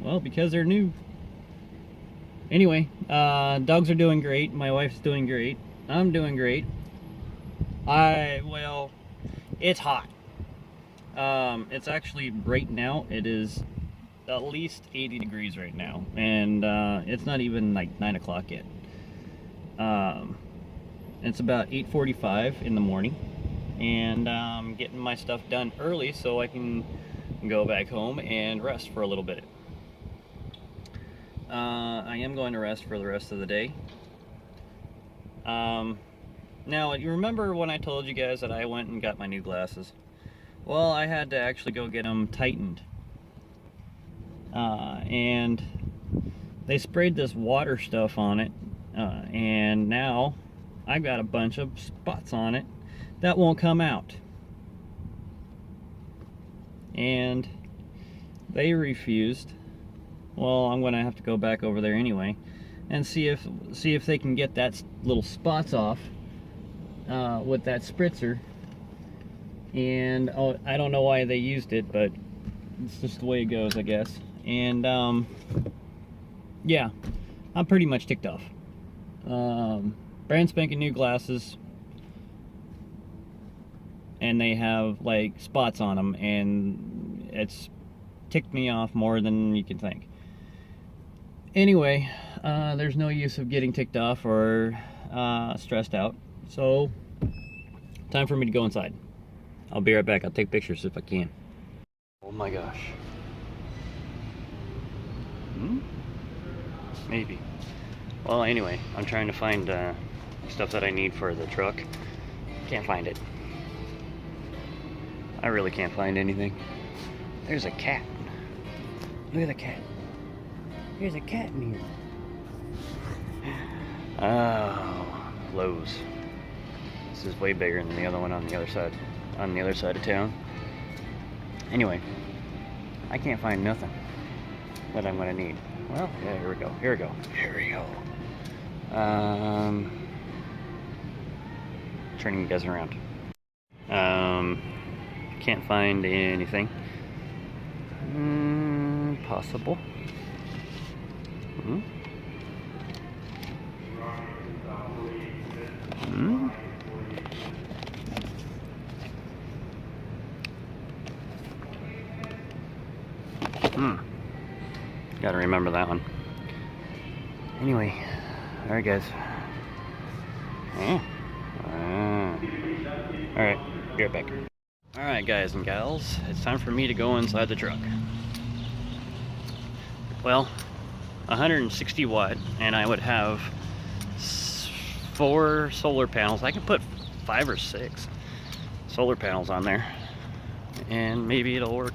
Well, because they're new. Anyway, dogs are doing great. My wife's doing great. I'm doing great. Well, it's hot. It's actually, right now, it is at least 80 degrees right now. And it's not even like 9 o'clock yet. It's about 8:45 in the morning. And I'm getting my stuff done early so I can go back home and rest for a little bit. I am going to rest for the rest of the day. Now, you remember when I told you guys that I went and got my new glasses? Well, I had to actually go get them tightened. And they sprayed this water stuff on it, and now I've got a bunch of spots on it that won't come out. And they refused. Well, I'm gonna have to go back over there anyway and see if they can get that little spots off with that spritzer. And I don't know why they used it, but it's just the way it goes, I guess. And yeah, I'm pretty much ticked off. Brand spanking new glasses, and they have like spots on them, and it's ticked me off more than you can think. Anyway, there's no use of getting ticked off or stressed out, so time for me to go inside. I'll be right back. I'll take pictures if I can. Oh my gosh. Maybe. Well, anyway, I'm trying to find stuff that I need for the truck. Can't find it. I really can't find anything. There's a cat. Look at the cat. There's a cat in here. Oh, Lowe's. This is way bigger than the other one on the other side of town. Anyway, I can't find nothing that I'm gonna need. Well, yeah, here we go. Here we go. Here we go. Turning you guys around. Can't find anything. Possible. Gotta remember that one. Anyway, alright guys. Alright, be right back. Alright guys and gals, it's time for me to go inside the truck. Well, 160 watt, and I would have 4 solar panels. I could put 5 or 6 solar panels on there, and maybe it'll work.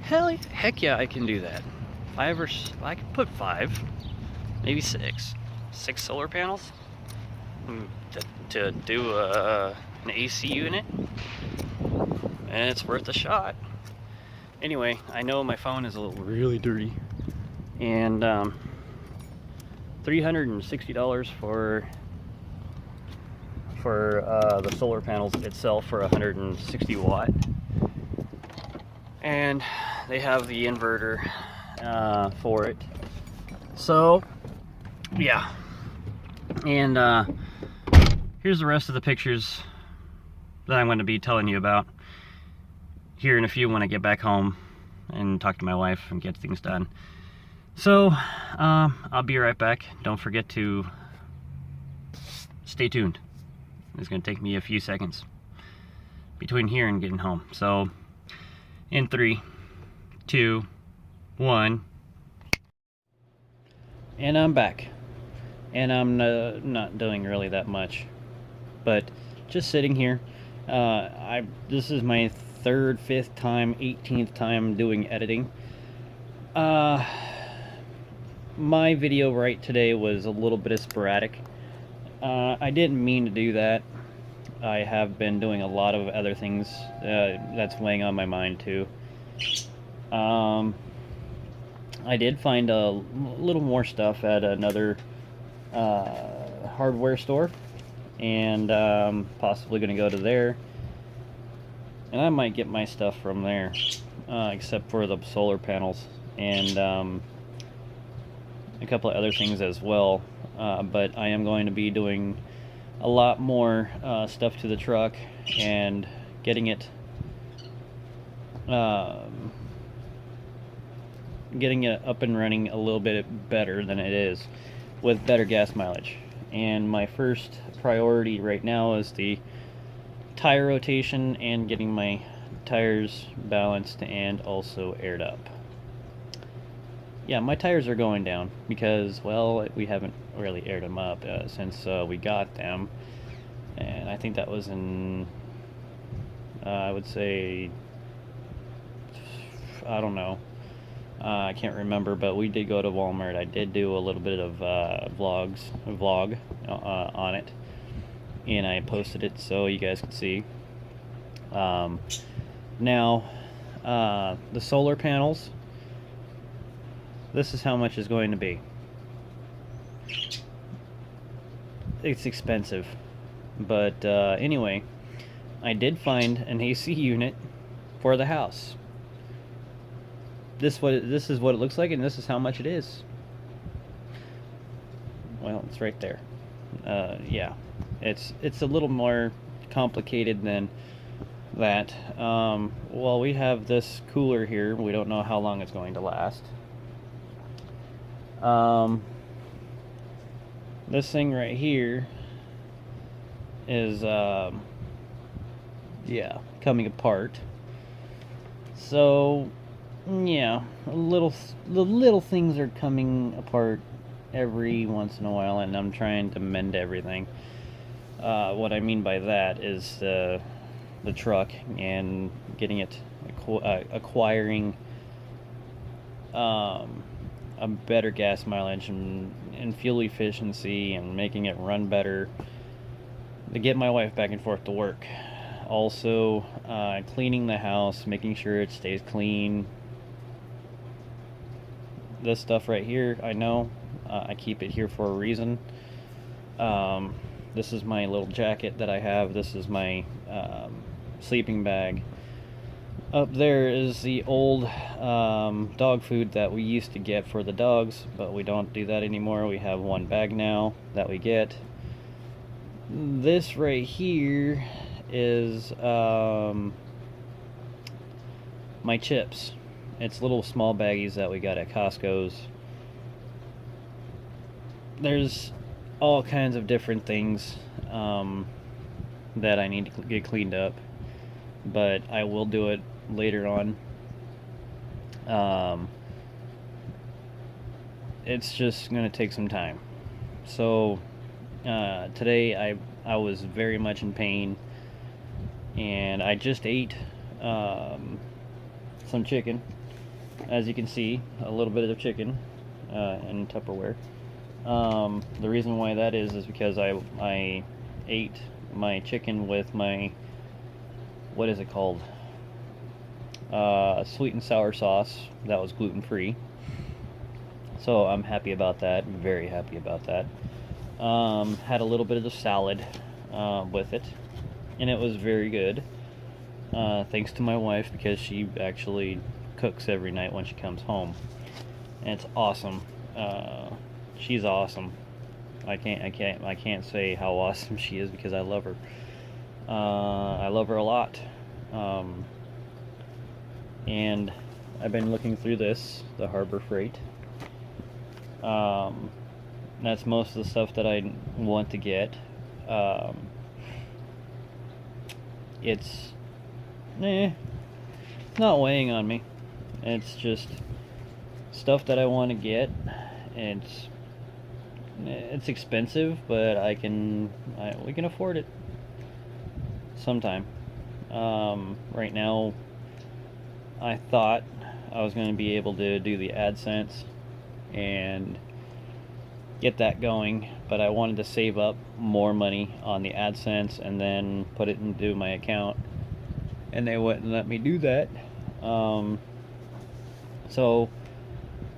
Heck yeah, I can do that. I could put 5, maybe 6 solar panels to do an AC unit, and it's worth a shot. Anyway, I know my phone is really dirty, and $360 for the solar panels itself for 160 watt, and they have the inverter for it. So yeah, and here's the rest of the pictures that I'm going to be telling you about here in a few when I get back home and talk to my wife and get things done. So I'll be right back. Don't forget to stay tuned. It's going to take me a few seconds between here and getting home. So in 3, 2, 1, and I'm back. And I'm not doing really that much, but just sitting here. This is my 3rd, 5th time, 18th time doing editing. My video right today was a little bit sporadic. I didn't mean to do that. I have been doing a lot of other things that's weighing on my mind too. I did find a little more stuff at another hardware store, and possibly going to go to there, and I might get my stuff from there, except for the solar panels. and a couple of other things as well. But I am going to be doing a lot more stuff to the truck and getting it up and running a little bit better than it is, with better gas mileage. And my first priority right now is the tire rotation and getting my tires balanced and also aired up. Yeah, my tires are going down because, well, we haven't really aired them up since we got them, and I think that was in I would say, I don't know, I can't remember, but we did go to Walmart. I did do a little bit of vlog on it, and I posted it so you guys could see. Now, the solar panels, this is how much it's going to be. It's expensive, but anyway, I did find an AC unit for the house. This is what it looks like, and this is how much it is. Well, it's right there. Yeah, it's a little more complicated than that. Well, we have this cooler here. We don't know how long it's going to last. This thing right here is yeah, coming apart. So yeah, the little things are coming apart every once in a while, and I'm trying to mend everything. What I mean by that is the truck and getting it, acquiring a better gas mileage and fuel efficiency, and making it run better to get my wife back and forth to work. Also, cleaning the house, making sure it stays clean. This stuff right here, I know, I keep it here for a reason. This is my little jacket that I have. This is my sleeping bag. Up there is the old dog food that we used to get for the dogs, but we don't do that anymore. We have one bag now that we get. This right here is my chips. It's little small baggies that we got at Costco's. There's all kinds of different things that I need to get cleaned up, but I will do it later on. It's just going to take some time. So today I was very much in pain, and I just ate some chicken. As you can see, a little bit of chicken in Tupperware. The reason why that is because I ate my chicken with my, what is it called? Sweet and sour sauce that was gluten-free. So I'm happy about that, very happy about that. Had a little bit of the salad with it, and it was very good. Thanks to my wife, because she actually cooks every night when she comes home, and it's awesome. She's awesome. I can't say how awesome she is, because I love her. I love her a lot. And I've been looking through this, the Harbor Freight. That's most of the stuff that I want to get. It's not weighing on me. It's just stuff that I want to get. It's expensive, but we can afford it sometime. Right now, I thought I was going to be able to do the AdSense and get that going, but I wanted to save up more money on the AdSense and then put it into my account, and they wouldn't let me do that. So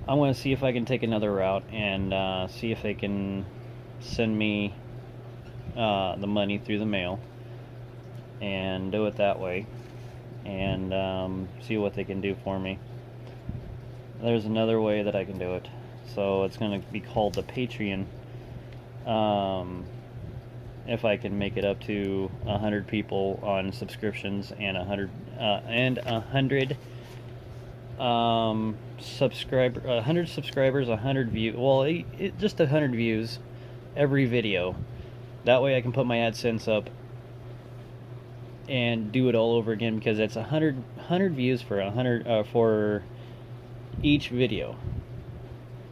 I'm going to see if I can take another route and see if they can send me the money through the mail and do it that way, and see what they can do for me. there's another way that I can do it. So it's going to be called the Patreon. If I can make it up to 100 people on subscriptions and 100 100 subscribers, 100 views. Well, just 100 views every video. That way I can put my AdSense up and do it all over again, because it's 100 views for 100 for each video.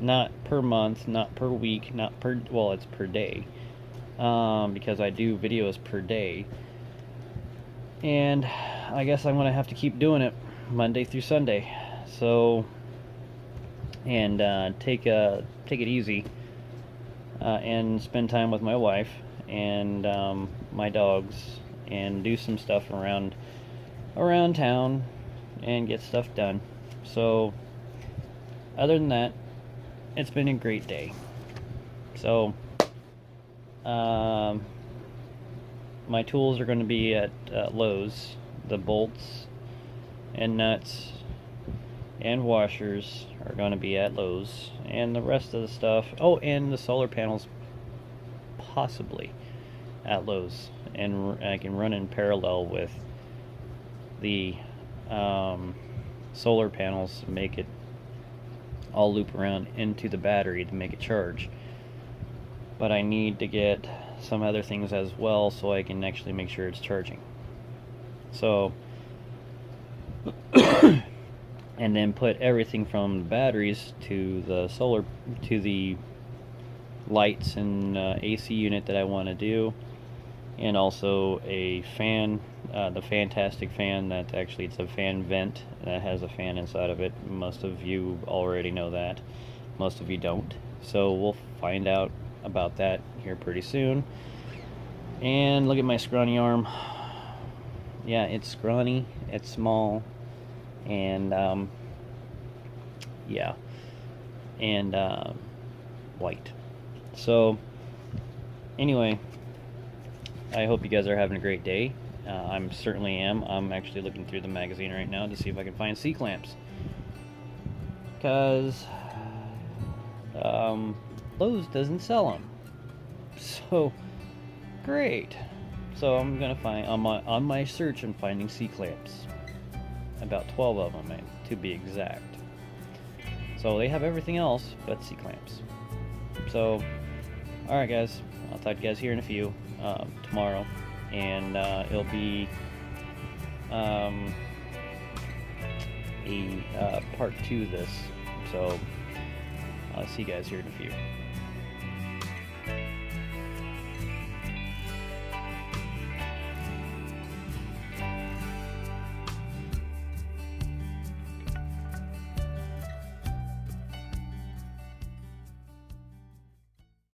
Not per month, not per week, not per, well, it's per day. Because I do videos per day, and I guess I'm gonna have to keep doing it Monday through Sunday. So, and take it easy, and spend time with my wife and my dogs, and do some stuff around town and get stuff done. So, other than that, it's been a great day. So, my tools are going to be at Lowe's. The bolts and nuts and washers are going to be at Lowe's, and the rest of the stuff, oh, and the solar panels possibly at Lowe's, and I can run in parallel with the solar panels to make it all loop around into the battery to make it charge. But I need to get some other things as well so I can actually make sure it's charging. So, and then put everything from the batteries to the solar, to the lights and AC unit that I want to do, and also a fan, the fantastic fan that actually, it's a fan vent that has a fan inside of it. Most of you already know that, most of you don't. So we'll find out about that here pretty soon. And look at my scrawny arm. Yeah, it's scrawny, it's small, and yeah, and white. So anyway, I hope you guys are having a great day. I'm certainly am. I'm actually looking through the magazine right now to see if I can find C-clamps, because Lowe's doesn't sell them. So great. So I'm gonna find on my search, I'm finding C-clamps, about 12 of them, to be exact. So they have everything else but C-clamps. So alright guys, I'll talk to you guys here in a few, tomorrow, and it'll be a part 2 of this. So I'll see you guys here in a few.